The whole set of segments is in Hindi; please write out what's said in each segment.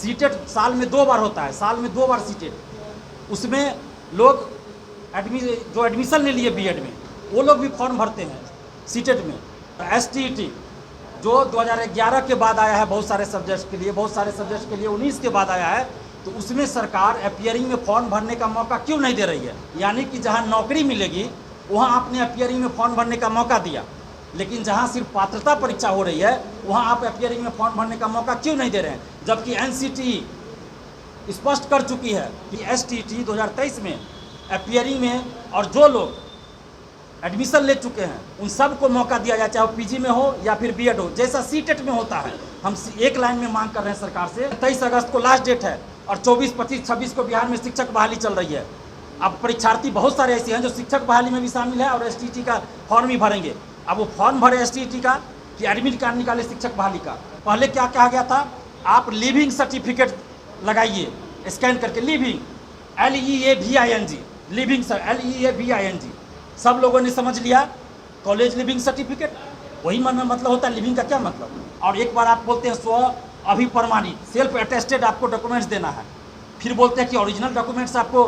सीटेट साल में 2 बार होता है, साल में 2 बार सीटेट। उसमें लोग जो एडमिशन ले लिए बीएड में वो लोग भी फॉर्म भरते हैं सीटेट में। एसटीईटी जो 2011 के बाद आया है बहुत सारे सब्जेक्ट्स के लिए, बहुत सारे सब्जेक्ट्स के लिए 19 के बाद आया है, तो उसमें सरकार अपियरिंग में फॉर्म भरने का मौका क्यों नहीं दे रही है? यानी कि जहां नौकरी मिलेगी वहां आपने अपियरिंग में फॉर्म भरने का मौका दिया, लेकिन जहां सिर्फ पात्रता परीक्षा हो रही है वहां आप अपियरिंग में फॉर्म भरने का मौका क्यों नहीं दे रहे हैं? जबकि एनसीटी स्पष्ट कर चुकी है कि एसटीईटी 2023 में अपियरिंग में और जो लोग एडमिशन ले चुके हैं उन सब को मौका दिया जाए, चाहे वो पीजी में हो या फिर बीएड हो, जैसा सीटेट में होता है। हम एक लाइन में मांग कर रहे हैं सरकार से। 23 अगस्त को लास्ट डेट है और 24, 25, 26 को बिहार में शिक्षक बहाली चल रही है। अब परीक्षार्थी बहुत सारे ऐसे हैं जो शिक्षक बहाली में भी शामिल है और एसटीईटी का फॉर्म ही भरेंगे। अब वो फॉर्म भरे एसटीईटी का कि एडमिट कार्ड निकाले शिक्षक बहाली का। पहले क्या कहा गया था, आप लिविंग सर्टिफिकेट लगाइए स्कैन करके, लिविंग LEAVING, लिविंग LEAVING। सब लोगों ने समझ लिया कॉलेज लिविंग सर्टिफिकेट, वही मतलब होता है लिविंग का क्या मतलब। और एक बार आप बोलते हैं स्व अभिप्रमाणित, सेल्फ अटेस्टेड आपको डॉक्यूमेंट्स देना है, फिर बोलते हैं कि ओरिजिनल डॉक्यूमेंट्स आपको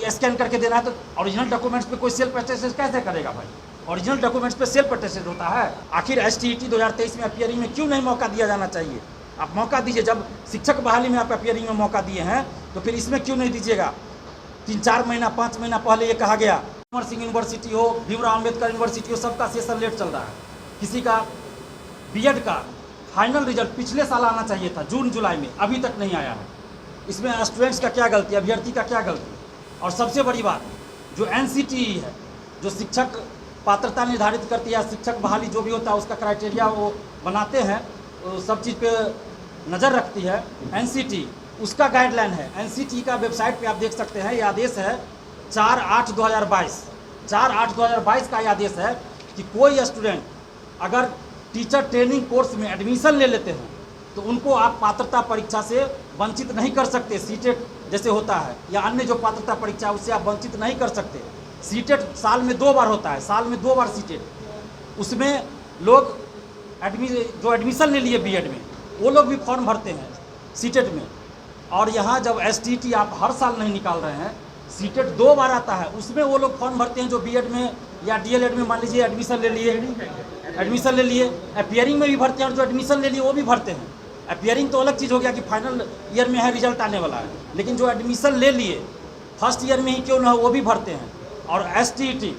स्कैन करके देना है। तो ओरिजिनल डॉक्यूमेंट्स पे कोई सेल्फ अटेस्टेड कैसे करेगा भाई? ओरिजिनल डॉक्यूमेंट्स पे सेल्फ अटेस्टेड होता है। आखिर एसटीईटी 2023 में अपियरिंग में क्यों नहीं मौका दिया जाना चाहिए? आप मौका दीजिए। जब शिक्षक बहाली में आप अपियरिंग में मौका दिए हैं तो फिर इसमें क्यों नहीं दीजिएगा? 3-4 महीना 5 महीना पहले ये कहा गया, अमर सिंह यूनिवर्सिटी हो, भीमराव अम्बेडकर यूनिवर्सिटी हो, सबका सेशन लेट चल रहा है। किसी का बीएड का फाइनल रिजल्ट पिछले साल आना चाहिए था, जून जुलाई में, अभी तक नहीं आया है। इसमें स्टूडेंट्स का क्या गलती, अभ्यर्थी का क्या गलती? और सबसे बड़ी बात, जो एनसीटीई है, जो शिक्षक पात्रता निर्धारित करती है, शिक्षक बहाली जो भी होता है उसका क्राइटेरिया वो बनाते हैं, तो सब चीज़ पे नज़र रखती है एनसीटी, उसका गाइडलाइन है। एनसीटी का वेबसाइट पे आप देख सकते हैं, ये आदेश है 4/8/2022, 4/8/2022 का ये आदेश है कि कोई स्टूडेंट अगर टीचर ट्रेनिंग कोर्स में एडमिशन ले लेते हैं तो उनको आप पात्रता परीक्षा से वंचित नहीं कर सकते। सीटेट जैसे होता है या अन्य जो पात्रता परीक्षा उससे आप वंचित नहीं कर सकते। सीटेट साल में 2 बार होता है, साल में 2 बार सीटेट। उसमें लोग जो एडमिशन ले लिए बीएड में वो लोग भी फॉर्म भरते हैं सीटेट में। और यहाँ जब एसटीईटी आप हर साल नहीं निकाल रहे हैं, सीटेट 2 बार आता है, उसमें वो लोग फॉर्म भरते हैं जो बीएड में या डीएलएड में मान लीजिए एडमिशन ले लिए, अपियरिंग में भी भरते हैं और जो एडमिशन ले लिए वो भी भरते हैं। अपियरिंग तो अलग चीज़ हो गया कि फाइनल ईयर में है, रिजल्ट आने वाला है, लेकिन जो एडमिशन ले लिए फर्स्ट ईयर में ही क्यों ना हो वो भी भरते हैं। और एसटीईटी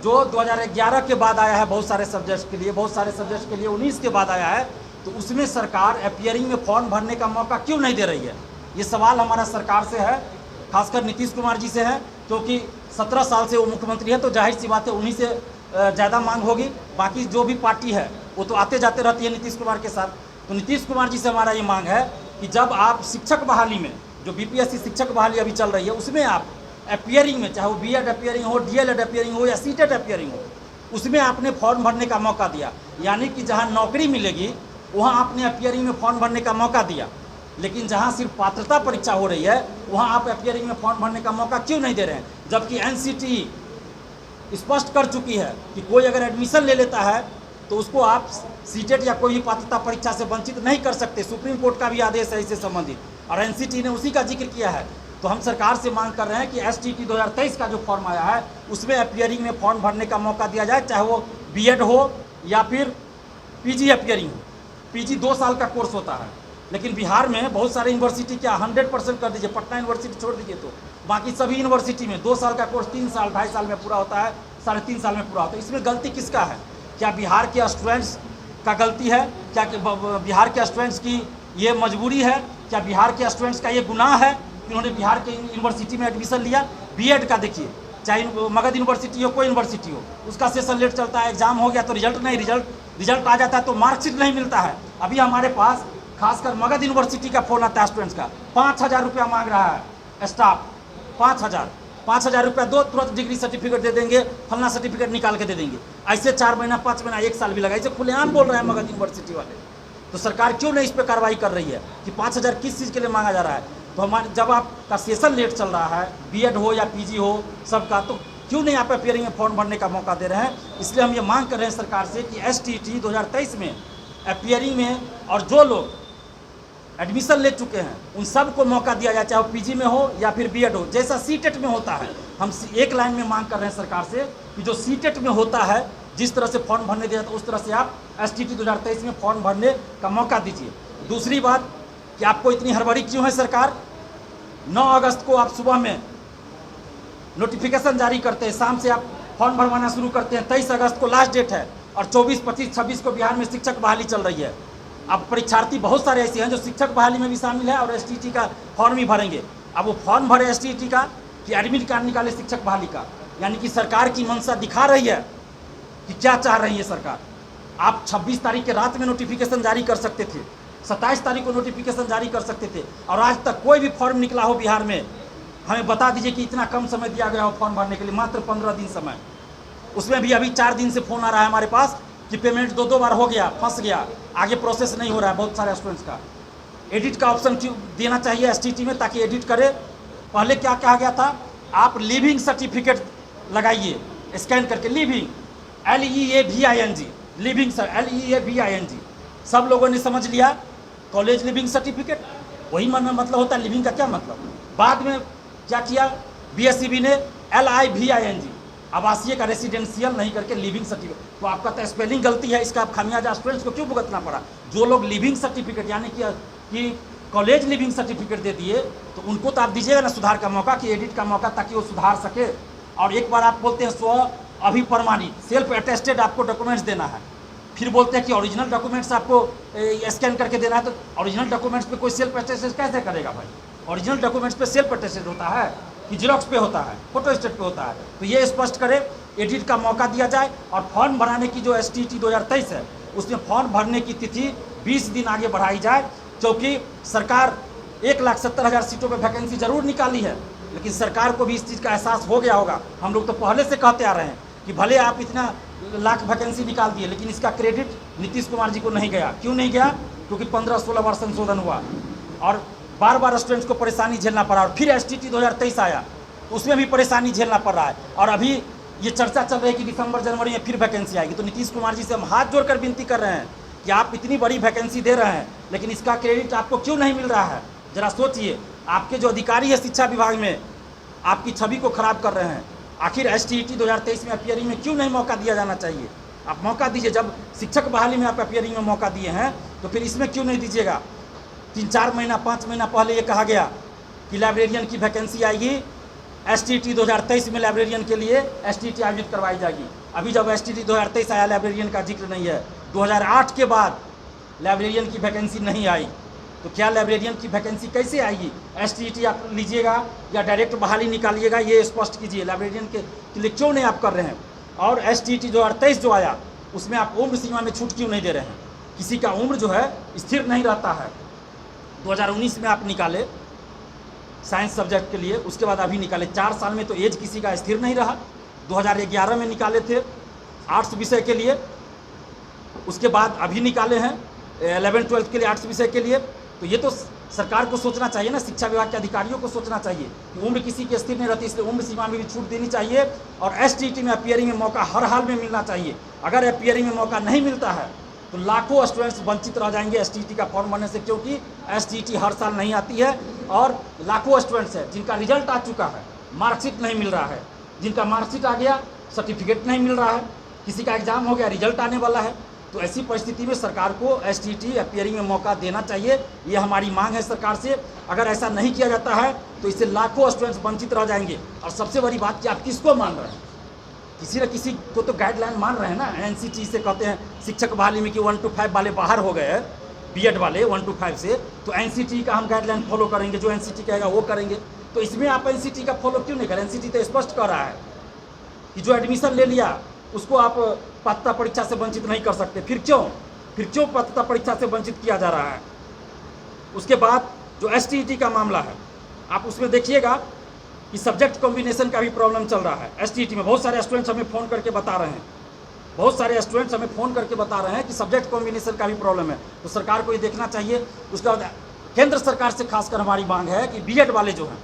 जो 2011 के बाद आया है बहुत सारे सब्जेक्ट्स के लिए, बहुत सारे सब्जेक्ट्स के लिए 19 के बाद आया है, तो उसमें सरकार अपियरिंग में फॉर्म भरने का मौका क्यों नहीं दे रही है? ये सवाल हमारा सरकार से है, खासकर नीतीश कुमार जी से है, क्योंकि 17 साल से वो मुख्यमंत्री है, तो जाहिर सी बात है उन्हीं से ज़्यादा मांग होगी। बाकी जो भी पार्टी है वो तो आते जाते रहती है नीतीश कुमार के साथ। तो नीतीश कुमार जी से हमारा ये मांग है कि जब आप शिक्षक बहाली में, जो बीपीएससी शिक्षक बहाली अभी चल रही है, उसमें आप अपियरिंग में, चाहे वो बीएड अपियरिंग हो, डीएलएड अपियरिंग हो या सीटेट अपियरिंग हो, उसमें आपने फॉर्म भरने का मौका दिया। यानी कि जहाँ नौकरी मिलेगी वहाँ आपने अपियरिंग में फॉर्म भरने का मौका दिया, लेकिन जहाँ सिर्फ पात्रता परीक्षा हो रही है वहाँ आप अपियरिंग में फॉर्म भरने का मौका क्यों नहीं दे रहे हैं? जबकि एनसीटी स्पष्ट कर चुकी है कि कोई अगर एडमिशन ले लेता है तो उसको आप सीटेट या कोई भी पात्रता परीक्षा से वंचित नहीं कर सकते। सुप्रीम कोर्ट का भी आदेश है इससे संबंधित और एनसीटी ने उसी का जिक्र किया है। तो हम सरकार से मांग कर रहे हैं कि एसटीईटी 2023 का जो फॉर्म आया है उसमें अपियरिंग में फॉर्म भरने का मौका दिया जाए, चाहे वो बीएड हो या फिर पीजी अपियरिंग हो। पीजी 2 साल का कोर्स होता है, लेकिन बिहार में बहुत सारे यूनिवर्सिटी क्या 100% कर दीजिए, पटना यूनिवर्सिटी छोड़ दीजिए, तो बाकी सभी यूनिवर्सिटी में 2 साल का कोर्स 3 साल 2.5 साल में पूरा होता है, 3.5 साल में पूरा होता है। इसमें गलती किसका है? क्या बिहार के स्टूडेंट्स का गलती है? क्या बिहार के स्टूडेंट्स की ये मजबूरी है? क्या बिहार के स्टूडेंट्स का ये गुनाह है कि उन्होंने बिहार के यूनिवर्सिटी में एडमिशन लिया? बीएड का देखिए, चाहे मगध यूनिवर्सिटी हो, कोई यूनिवर्सिटी हो, उसका सेशन लेट चलता है, एग्जाम हो गया तो रिजल्ट आ जाता है तो मार्कशीट नहीं मिलता है। अभी हमारे पास खासकर मगध यूनिवर्सिटी का फोन आता है स्टूडेंट्स का, 5,000 रुपया मांग रहा है स्टाफ, 5,000 रुपया दो, तुरंत डिग्री सर्टिफिकेट दे देंगे, फलना सर्टिफिकेट निकाल के दे देंगे। ऐसे 4 महीना 5 महीना 1 साल भी लगा, इसे खुलेआम बोल रहे हैं मगध यूनिवर्सिटी वाले। तो सरकार क्यों नहीं इस पर कार्रवाई कर रही है कि 5,000 किस चीज़ के लिए मांगा जा रहा है? तो हमारे जब आपका सेशन लेट चल रहा है, बीएड हो या पीजी हो सबका, तो क्यों नहीं आप अपियरिंग में फॉर्म भरने का मौका दे रहे हैं? इसलिए हम ये मांग कर रहे हैं सरकार से कि एसटीईटी 2023 में अपियरिंग में और जो लोग एडमिशन ले चुके हैं, उन सब को मौका दिया जाए, चाहे वो पीजी में हो या फिर बीएड हो, जैसा सीटेट में होता है। हम एक लाइन में मांग कर रहे हैं सरकार से कि जो सीटेट में होता है, जिस तरह से फॉर्म भरने दिया तो उस तरह से आप एसटीटी 2023 में फॉर्म भरने का मौका दीजिए। दूसरी बात कि आपको इतनी हड़बड़ी क्यों है सरकार? 9 अगस्त को आप सुबह में नोटिफिकेशन जारी करते हैं, शाम से आप फॉर्म भरवाना शुरू करते हैं। 23 अगस्त को लास्ट डेट है और 24, 25, 26 को बिहार में शिक्षक बहाली चल रही है। अब परीक्षार्थी बहुत सारे ऐसे हैं जो शिक्षक बहाली में भी शामिल है और एसटीटी का फॉर्म ही भरेंगे। अब वो फॉर्म भरे एसटीटी का कि एडमिट कार्ड निकाले शिक्षक बहाली का, यानी कि सरकार की मंशा दिखा रही है कि क्या चाह रही है सरकार। आप 26 तारीख के रात में नोटिफिकेशन जारी कर सकते थे, 27 तारीख को नोटिफिकेशन जारी कर सकते थे, और आज तक कोई भी फॉर्म निकला हो बिहार में, हमें बता दीजिए कि इतना कम समय दिया गया हो फॉर्म भरने के लिए, मात्र 15 दिन समय। उसमें भी अभी 4 दिन से फ़ोन आ रहा है हमारे पास कि पेमेंट 2 बार हो गया, फंस गया, आगे प्रोसेस नहीं हो रहा है बहुत सारे स्टूडेंट्स का। एडिट का ऑप्शन क्यों देना चाहिए एसटीटी में, ताकि एडिट करे। पहले क्या कहा गया था, आप लिविंग सर्टिफिकेट लगाइए स्कैन करके, लिविंग LEAVING, लिविंग LEAVING। सब लोगों ने समझ लिया कॉलेज लिविंग सर्टिफिकेट, वही मतलब होता है लिविंग का क्या मतलब। बाद में क्या किया BSCB ने LIVING, आवासीय का रेसिडेंशियल नहीं करके लिविंग सर्टिफिकेट। तो आपका तो स्पेलिंग गलती है, इसका आप खामियाजा स्टूडेंट्स को क्यों भुगतना पड़ा? जो लोग लिविंग सर्टिफिकेट यानी कि कॉलेज लिविंग सर्टिफिकेट दे दिए, तो उनको तो आप दीजिएगा ना सुधार का मौका, कि एडिट का मौका, ताकि वो सुधार सके। और एक बार आप बोलते हैं स्व अभिप्रमाणित सेल्फ अटेस्टेड आपको डॉक्यूमेंट्स देना है, फिर बोलते हैं कि ओरिजिनल डॉक्यूमेंट्स आपको स्कैन करके देना है। तो ओरिजिनल डॉक्यूमेंट्स पे कोई सेल्फ अटेस्टेड कैसे करेगा भाई? ओरिजिनल डॉक्यूमेंट्स पे सेल्फ अटेस्टेड होता है कि जेरॉक्स पे होता है, फोटो स्टेट पे होता है? तो ये स्पष्ट करे, एडिट का मौका दिया जाए। और फॉर्म भराने की जो एसटीटी 2023 है, उसमें फॉर्म भरने की तिथि 20 दिन आगे बढ़ाई जाए, क्योंकि सरकार 1,70,000 सीटों पर वैकेंसी जरूर निकाली है, लेकिन सरकार को भी इस चीज़ का एहसास हो गया होगा। हम लोग तो पहले से कहते आ रहे हैं कि भले आप इतना लाख वैकेंसी निकाल दिए, लेकिन इसका क्रेडिट नीतीश कुमार जी को नहीं गया। क्यों नहीं गया? क्योंकि 15-16 बार संशोधन हुआ और बार स्टूडेंट्स को परेशानी झेलना पड़ा। और फिर एसटीटी 2023 आया, उसमें भी परेशानी झेलना पड़ रहा है। और अभी ये चर्चा चल रही है कि दिसंबर जनवरी में फिर वैकेंसी आएगी। तो नीतीश कुमार जी से हम हाथ जोड़कर विनती कर रहे हैं कि आप इतनी बड़ी वैकेंसी दे रहे हैं, लेकिन इसका क्रेडिट आपको क्यों नहीं मिल रहा है? जरा सोचिए, आपके जो अधिकारी है शिक्षा विभाग में, आपकी छवि को खराब कर रहे हैं। आखिर एसटीटी 2023 में अपियरिंग में क्यों नहीं मौका दिया जाना चाहिए? आप मौका दीजिए। जब शिक्षक बहाली में आप अपियरिंग में मौका दिए हैं, तो फिर इसमें क्यों नहीं दीजिएगा? 3-4 महीना 5 महीना पहले ये कहा गया कि लाइब्रेरियन की वैकेंसी आएगी, एसटीटी 2023 में लाइब्रेरियन के लिए एसटीटी आयोजित करवाई जाएगी। अभी जब एसटीटी 2023 आया, लाइब्रेरियन का जिक्र नहीं है। 2008 के बाद लाइब्रेरियन की वैकेंसी नहीं आई, तो क्या लाइब्रेरियन की वैकेंसी कैसे आएगी? एसटीटी आप लीजिएगा या डायरेक्ट बहाली निकालिएगा, ये स्पष्ट कीजिए। लाइब्रेरियन के लिए क्यों नहीं आप कर रहे हैं? और एसटीटी 2023 जो आया, उसमें आप उम्र सीमा में छूट क्यों नहीं दे रहे हैं? किसी का उम्र जो है स्थिर नहीं रहता है। 2019 में आप निकाले साइंस सब्जेक्ट के लिए, उसके बाद अभी निकाले 4 साल में, तो एज किसी का स्थिर नहीं रहा। 2011 में निकाले थे आर्ट्स विषय के लिए, उसके बाद अभी निकाले हैं 11-12 के लिए आर्ट्स विषय के लिए। तो ये तो सरकार को सोचना चाहिए ना, शिक्षा विभाग के अधिकारियों को सोचना चाहिए कि उम्र किसी की स्थिर नहीं रहती, इसलिए उम्र सीमा में भी छूट देनी चाहिए। और एसटीटी में अपियरिंग में मौका हर हाल में मिलना चाहिए। अगर अपियरिंग में मौका नहीं मिलता है तो लाखों स्टूडेंट्स वंचित रह जाएंगे एसटीटी का फॉर्म भरने से, क्योंकि एसटीटी हर साल नहीं आती है। और लाखों स्टूडेंट्स हैं जिनका रिजल्ट आ चुका है, मार्कशीट नहीं मिल रहा है, जिनका मार्कशीट आ गया सर्टिफिकेट नहीं मिल रहा है, किसी का एग्जाम हो गया रिजल्ट आने वाला है। तो ऐसी परिस्थिति में सरकार को एसटीटी अपियरिंग में मौका देना चाहिए, ये हमारी मांग है सरकार से। अगर ऐसा नहीं किया जाता है तो इससे लाखों स्टूडेंट्स वंचित रह जाएंगे। और सबसे बड़ी बात कि आप किसको मान रहे हैं? किसी न किसी को तो गाइडलाइन मान रहे हैं ना। एनसीटी से कहते हैं शिक्षक बहाली में कि 1 to 5 वाले बाहर हो गए, बीएड वाले 1 to 5 से, तो एनसीटी का हम गाइडलाइन फॉलो करेंगे, जो एनसीटी कहेगा वो करेंगे। तो इसमें आप एनसीटी का फॉलो क्यों नहीं करें? एनसीटी तो स्पष्ट कर रहा है कि जो एडमिशन ले लिया उसको आप पात्रता परीक्षा से वंचित नहीं कर सकते। फिर क्यों पात्रता परीक्षा से वंचित किया जा रहा है? उसके बाद जो एसटीटी का मामला है, आप उसमें देखिएगा कि सब्जेक्ट कॉम्बिनेशन का भी प्रॉब्लम चल रहा है एसटीटी में। बहुत सारे स्टूडेंट्स हमें फ़ोन करके बता रहे हैं कि सब्जेक्ट कॉम्बिनेशन का भी प्रॉब्लम है। तो सरकार को ये देखना चाहिए। उसके बाद केंद्र सरकार से खासकर हमारी मांग है कि बीएड वाले जो हैं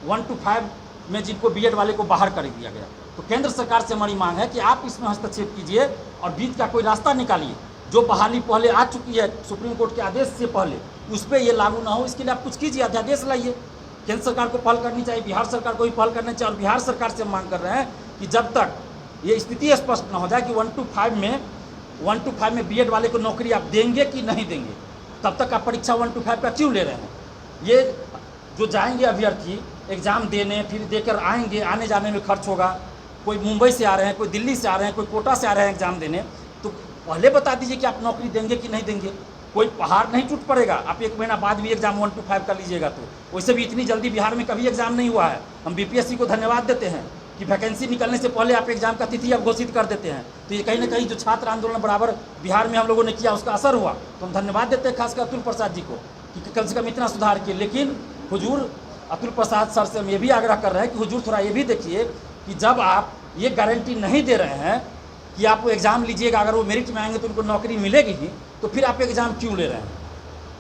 1 to 5 में जिनको बीएड वाले को बाहर कर दिया गया, तो केंद्र सरकार से हमारी मांग है कि आप इसमें हस्तक्षेप कीजिए और बीच का कोई रास्ता निकालिए जो बहाली पहले आ चुकी है सुप्रीम कोर्ट के आदेश से पहले, उस पर ये लागू ना हो, इसके लिए आप कुछ कीजिए, अध्यादेश लाइए। केंद्र सरकार को पहल करनी चाहिए, बिहार सरकार को भी पहल करनी चाहिए। और बिहार सरकार से हम मांग कर रहे हैं कि जब तक ये स्थिति स्पष्ट ना हो जाए कि 1 to 5 में बीएड वाले को नौकरी आप देंगे कि नहीं देंगे, तब तक आप परीक्षा 1 to 5 का क्यों ले रहे हैं। ये जो जाएंगे अभ्यर्थी एग्ज़ाम देने, फिर देकर आएंगे, आने जाने में खर्च होगा, कोई मुंबई से आ रहे हैं, कोई दिल्ली से आ रहे हैं, कोई कोटा से आ रहे हैं एग्ज़ाम देने, तो पहले बता दीजिए कि आप नौकरी देंगे कि नहीं देंगे। कोई पहाड़ नहीं टूट पड़ेगा, आप 1 महीना बाद भी एग्ज़ाम 1 to 5 का लीजिएगा तो। वैसे भी इतनी जल्दी बिहार में कभी एग्ज़ाम नहीं हुआ है। हम बीपीएससी को धन्यवाद देते हैं कि वैकेंसी निकलने से पहले आप एग्ज़ाम का तिथि अब घोषित कर देते हैं। तो ये कहीं ना कहीं जो छात्र आंदोलन बराबर बिहार में हम लोगों ने किया उसका असर हुआ, तो हम धन्यवाद देते हैं खासकर अतुल प्रसाद जी को कि कम से कम इतना सुधार किए। लेकिन हुजूर अतुल प्रसाद सर से हम ये भी आग्रह कर रहे हैं कि हुजूर थोड़ा ये भी देखिए कि जब आप ये गारंटी नहीं दे रहे हैं कि आप वो एग्ज़ाम लीजिएगा, अगर वो मेरिट में आएंगे तो उनको नौकरी मिलेगी ही, तो फिर आप एग्ज़ाम क्यों ले रहे हैं।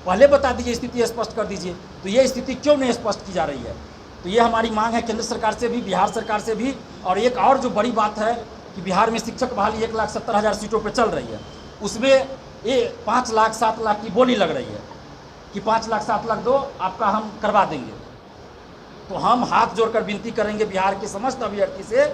पहले बता दीजिए, स्थिति स्पष्ट कर दीजिए। तो ये स्थिति क्यों नहीं स्पष्ट की जा रही है। तो ये हमारी मांग है केंद्र सरकार से भी, बिहार सरकार से भी। और एक और जो बड़ी बात है कि बिहार में शिक्षक बहाली 1,70,000 सीटों पर चल रही है, उसमें ये 5 लाख 7 लाख की बोली लग रही है कि 5 लाख 7 लाख दो, आपका हम करवा देंगे। तो हम हाथ जोड़कर विनती करेंगे बिहार के समस्त अभ्यर्थी से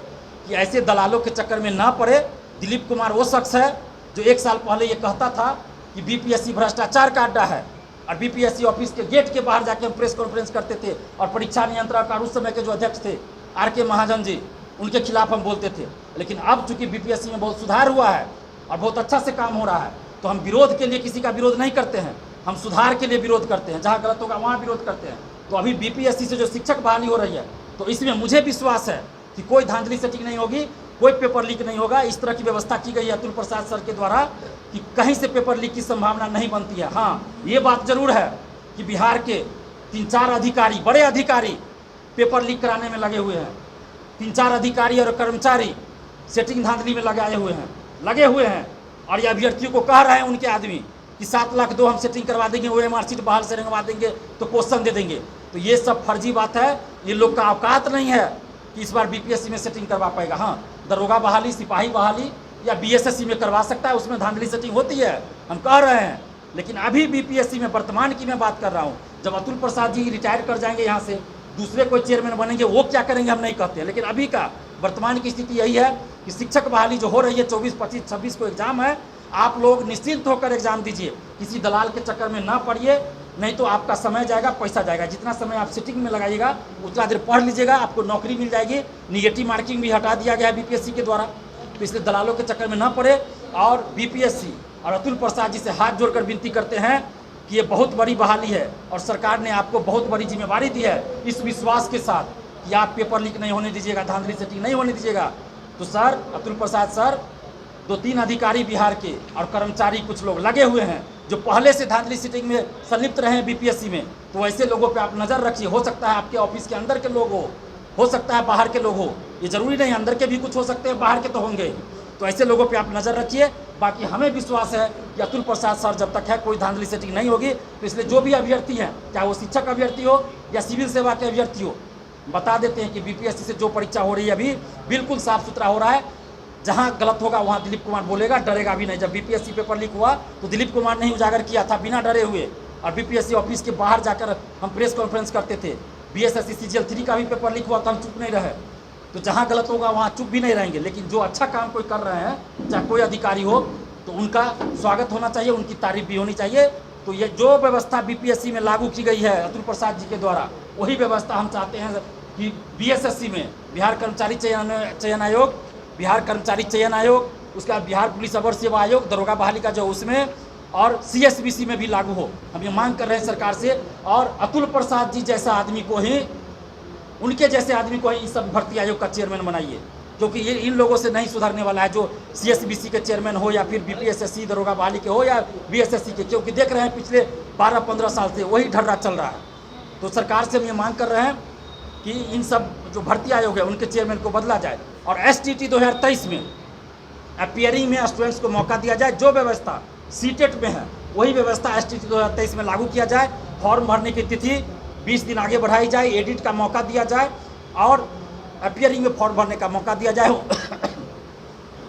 कि ऐसे दलालों के चक्कर में ना पड़े। दिलीप कुमार वो शख्स है जो 1 साल पहले ये कहता था कि बीपीएससी भ्रष्टाचार का अड्डा है, और बीपीएससी ऑफिस के गेट के बाहर जाके हम प्रेस कॉन्फ्रेंस करते थे, और परीक्षा नियंत्रक और उस समय के जो अध्यक्ष थे RK महाजन जी, उनके खिलाफ हम बोलते थे। लेकिन अब चूंकि बीपीएससी में बहुत सुधार हुआ है और बहुत अच्छा से काम हो रहा है, तो हम विरोध के लिए किसी का विरोध नहीं करते हैं, हम सुधार के लिए विरोध करते हैं। जहाँ गलत होगा वहाँ विरोध करते हैं। तो अभी बीपीएससी से जो शिक्षक बहाली हो रही है, तो इसमें मुझे विश्वास है कि कोई धांधली सेटिंग नहीं होगी, कोई पेपर लीक नहीं होगा। इस तरह की व्यवस्था की गई है अतुल प्रसाद सर के द्वारा कि कहीं से पेपर लीक की संभावना नहीं बनती है। हाँ, ये बात जरूर है कि बिहार के 3-4 अधिकारी, बड़े अधिकारी पेपर लीक कराने में लगे हुए हैं। 3-4 अधिकारी और कर्मचारी सेटिंग धांधली में लगे हुए हैं। और ये अभ्यर्थियों को कह रहे हैं उनके आदमी कि 7 लाख दो, हम सेटिंग करवा देंगे, OMR सीट बहाल से रंगवा देंगे, तो क्वेश्चन दे देंगे। तो ये सब फर्जी बात है। ये लोग का औकात नहीं है कि इस बार बीपीएससी में सेटिंग करवा पाएगा। हाँ, दरोगा बहाली, सिपाही बहाली या बीएसएससी में करवा सकता है, उसमें धांधली सेटिंग होती है, हम कह रहे हैं। लेकिन अभी बीपीएससी में वर्तमान की मैं बात कर रहा हूँ, जब अतुल प्रसाद जी रिटायर कर जाएंगे यहाँ से, दूसरे कोई चेयरमैन बनेंगे, वो क्या करेंगे हम नहीं कहते हैं। लेकिन अभी का वर्तमान की स्थिति यही है कि शिक्षक बहाली जो हो रही है 24, 25, 26 को एग्जाम है, आप लोग निश्चिंत होकर एग्जाम दीजिए, किसी दलाल के चक्कर में ना पड़िए, नहीं तो आपका समय जाएगा, पैसा जाएगा। जितना समय आप सिटिंग में लगाइएगा उतना देर पढ़ लीजिएगा, आपको नौकरी मिल जाएगी। निगेटिव मार्किंग भी हटा दिया गया है बीपीएससी के द्वारा, तो इसलिए दलालों के चक्कर में ना पड़े। और बीपीएससी और अतुल प्रसाद जी से हाथ जोड़कर विनती करते हैं कि ये बहुत बड़ी बहाली है और सरकार ने आपको बहुत बड़ी जिम्मेवारी दी है, इस विश्वास के साथ कि आप पेपर लीक नहीं होने दीजिएगा, धांधली सेटिंग नहीं होने दीजिएगा। तो सर, अतुल प्रसाद सर, 2-3 अधिकारी बिहार के और कर्मचारी कुछ लोग लगे हुए हैं जो पहले से धांधली सेटिंग में संलिप्त रहे हैं बीपीएससी में, तो ऐसे लोगों पे आप नज़र रखिए। हो सकता है आपके ऑफिस के अंदर के लोग हो सकता है बाहर के लोग हो, ये जरूरी नहीं, अंदर के भी कुछ हो सकते हैं, बाहर के तो होंगे। तो ऐसे लोगों पे आप नज़र रखिए। बाकी हमें विश्वास है कि अतुल प्रसाद सर जब तक है कोई धांधली सेटिंग नहीं होगी। तो इसलिए जो भी अभ्यर्थी हैं, चाहे वो शिक्षक अभ्यर्थी हो या सिविल सेवा के अभ्यर्थी हो, बता देते हैं कि बीपीएससी से जो परीक्षा हो रही है अभी बिल्कुल साफ सुथरा हो रहा है। जहाँ गलत होगा वहाँ दिलीप कुमार बोलेगा, डरेगा भी नहीं। जब बीपीएससी पेपर लीक हुआ तो दिलीप कुमार ने ही उजागर किया था बिना डरे हुए, और बीपीएससी ऑफिस के बाहर जाकर हम प्रेस कॉन्फ्रेंस करते थे। बीएसएससी CGL 3 का भी पेपर लीक हुआ तो हम चुप नहीं रहे। तो जहाँ गलत होगा वहाँ चुप भी नहीं रहेंगे। लेकिन जो अच्छा काम कोई कर रहे हैं, चाहे कोई अधिकारी हो, तो उनका स्वागत होना चाहिए, उनकी तारीफ भी होनी चाहिए। तो ये जो व्यवस्था बीपीएससी में लागू की गई है अतुल प्रसाद जी के द्वारा, वही व्यवस्था हम चाहते हैं कि बीएसएससी में, बिहार कर्मचारी चयन आयोग, बिहार कर्मचारी चयन आयोग, उसका बिहार पुलिस अवर सेवा आयोग, दरोगा बहाली का जो उसमें, और CSBC में भी लागू हो। हम ये मांग कर रहे हैं सरकार से। और अतुल प्रसाद जी जैसा आदमी को ही, उनके जैसे आदमी को ही इस सब भर्ती आयोग का चेयरमैन बनाइए, क्योंकि ये इन लोगों से नहीं सुधरने वाला है, जो CSBC के चेयरमैन हो या फिर BPSSC दरोगा बहाली के हो या BSSC के, क्योंकि देख रहे हैं पिछले 12-15 साल से वही ढर्रा चल रहा है। तो सरकार से हम ये मांग कर रहे हैं कि इन सब जो भर्ती आयोग है उनके चेयरमैन को बदला जाए, और STT 2023 में अपीयरिंग में स्टूडेंट्स को मौका दिया जाए। जो व्यवस्था सीटेट में है वही व्यवस्था STT 2023 में लागू किया जाए। फॉर्म भरने की तिथि 20 दिन आगे बढ़ाई जाए, एडिट का मौका दिया जाए और अपीयरिंग में फॉर्म भरने का मौका दिया जाए।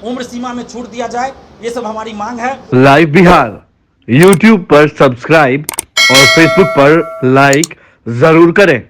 उम्र सीमा में छूट दिया जाए, ये सब हमारी मांग है। लाइव बिहार यूट्यूब पर सब्सक्राइब और फेसबुक पर लाइक जरूर करें।